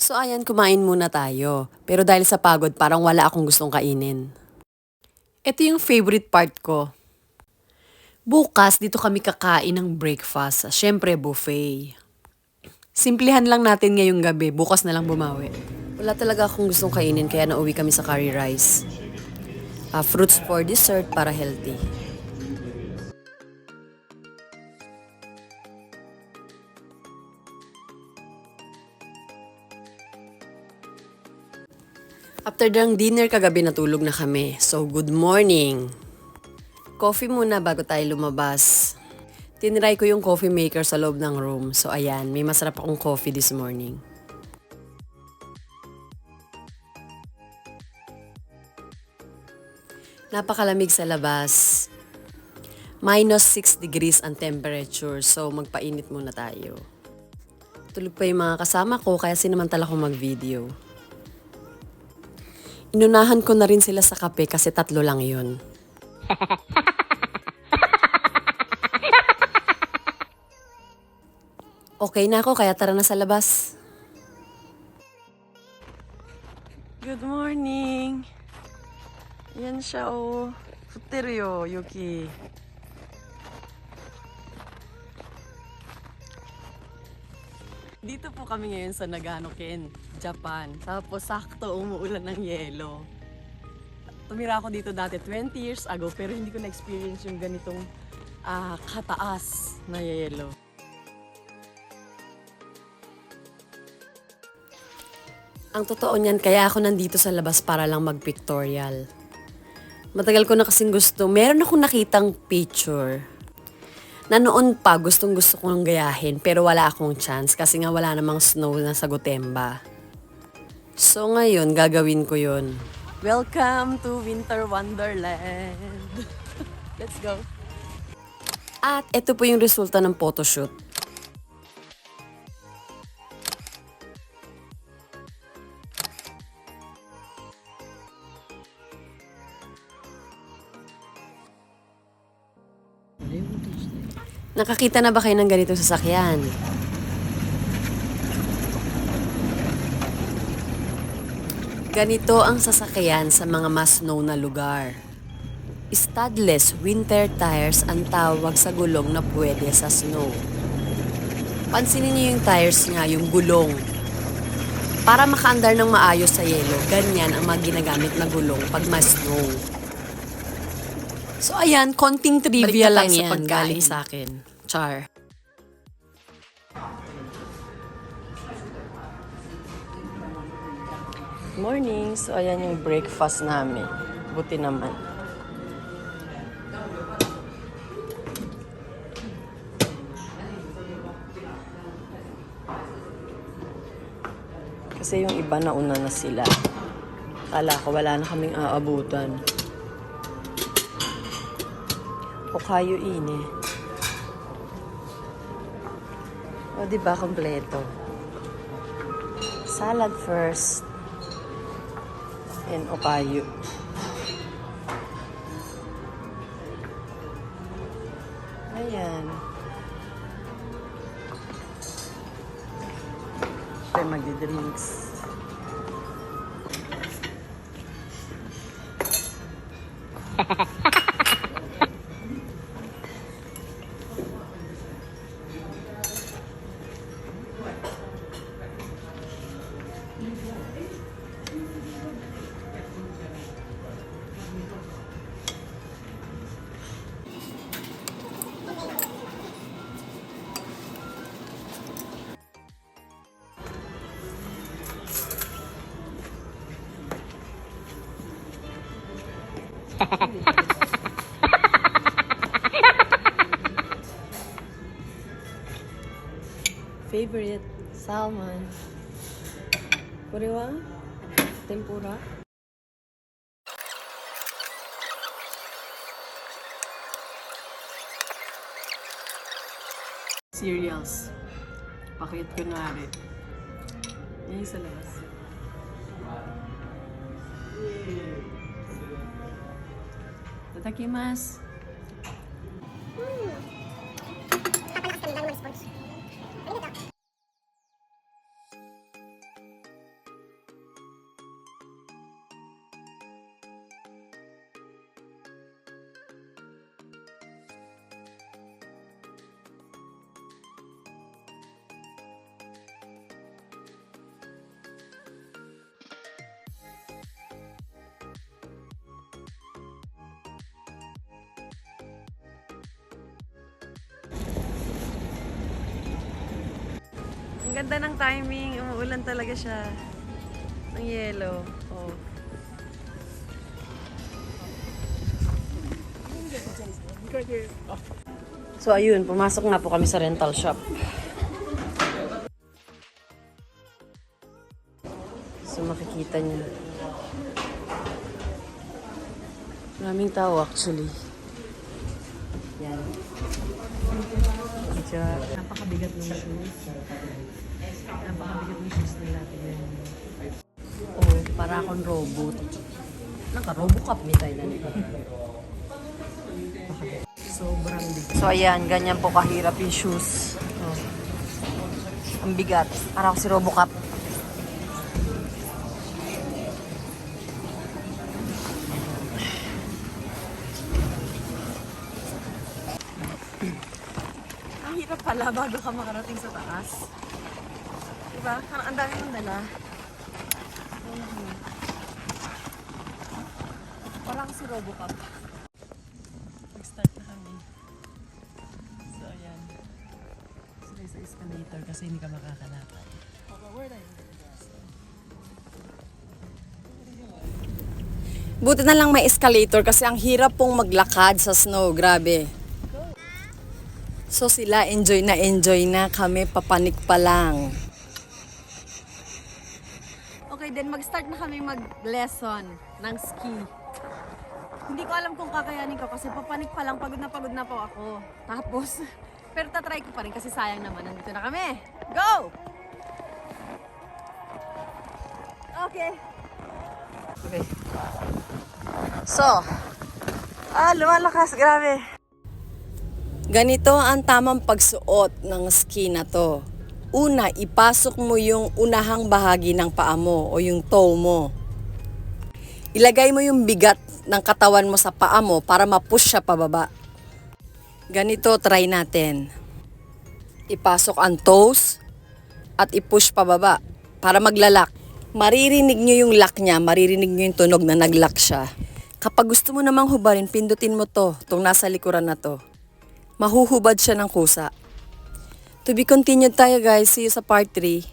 So ayan, kumain muna tayo. Pero dahil sa pagod, parang wala akong gustong kainin. Ito yung favorite part ko. Bukas, dito kami kakain ng breakfast. Siyempre, buffet. Simplihan lang natin ngayong gabi. Bukas na lang bumawi. Wala talaga akong gustong kainin kaya nauwi kami sa curry rice. Fruits for dessert para healthy. After ng dinner kagabi natulog na kami. So good morning! Coffee muna bago tayo lumabas. Tinry ko yung coffee maker sa loob ng room. So ayan, may masarap akong coffee this morning. Napakalamig sa labas. -6 degrees ang temperature. So magpainit muna tayo. Tulog pa yung mga kasama ko kaya sinamantala ko mag-video. Inunahan ko na rin sila sa kape kasi 3 lang yun. Okay na ako kaya tara na sa labas. Good morning! Yan siya oh. Futeru Yuki. Dito po kami ngayon sa Nagano-ken, Japan. Tapos sakto umuulan ng yelo. Tumira ako dito dati 20 years ago pero hindi ko na-experience yung ganitong kataas na yelo. Ang totoo niyan, kaya ako nandito sa labas para lang mag-pictorial. Matagal ko na kasing gusto. Meron akong nakitang picture na noon pa gustong kong gayahin pero wala akong chance kasi nga wala namang snow na sa Gotemba. So ngayon, gagawin ko yun. Welcome to Winter Wonderland! Let's go! At ito po yung resulta ng photoshoot. Nakakita na ba kayo ng ganitong sasakyan? Ganito ang sasakyan sa mga mas snow na lugar. Studless winter tires ang tawag sa gulong na pwede sa snow. Pansinin niyo yung tires niya, yung gulong. Para makaandar ng maayos sa yelo, ganyan ang mga ginagamit na gulong pag mas snow. So ayan, konting trivia lang yan galing sa akin. Char. Morning. So ayan yung breakfast namin. Buti naman. Kasi yung iba nauna na sila. Kala ko wala na kaming aabutan. Okayo ine. O diba, kompleto. Salad first. And okayo. Ayan. Tayo magdi-drinks. Favorite salmon. Korewa? Tempura? Cereals. Pakit kunwari. Yan sa labas. Tatakimasu. Ganda ng timing. Umuulan talaga siya. Ang yellow. Oh. So ayun, pumasok nga po kami sa rental shop. So makikita niyo. Maraming tao actually. Yan. Medyo napakabigat ng shoes. Napakabigat ng shoes nila. Oh, para akong robot. Naka-robocop ni tayo na nito. Sobrang bigat. So ayan, ganyan po kahirap yung shoes. Oh. Ang bigat. Para ako si Robocop. Ang hirap pala bago ka makarating sa taas. Diba? Ang dami mong dala. Parang si Robocop. Mag-start na kami. So, ayan. Sila sa escalator kasi hindi ka makakalakad. Buti na lang may escalator kasi ang hirap pong maglakad sa snow. Grabe. So sila enjoy na kami papanik pa lang. Okay, then mag-start na kami mag-lesson ng ski. Hindi ko alam kung kakayanin ko kasi papanik pa lang, pagod na po ako. Tapos, pero tatry ko pa rin kasi sayang naman, nandito na kami. Go! Okay. Okay. So, lumalakas, grabe. Ganito ang tamang pagsuot ng ski na to. Una, ipasok mo yung unahang bahagi ng paa mo o yung toe mo. Ilagay mo yung bigat ng katawan mo sa paa mo para ma-push siya pababa. Ganito, try natin. Ipasok ang toes at i-push pababa para maglalak. Maririnig nyo yung lock niya, maririnig nyo yung tunog na nag-lock siya. Kapag gusto mo namang hubarin, pindutin mo to, itong nasa likuran na to. Mahuhubad siya ng kusa. To be continued tayo guys, see you sa part 3.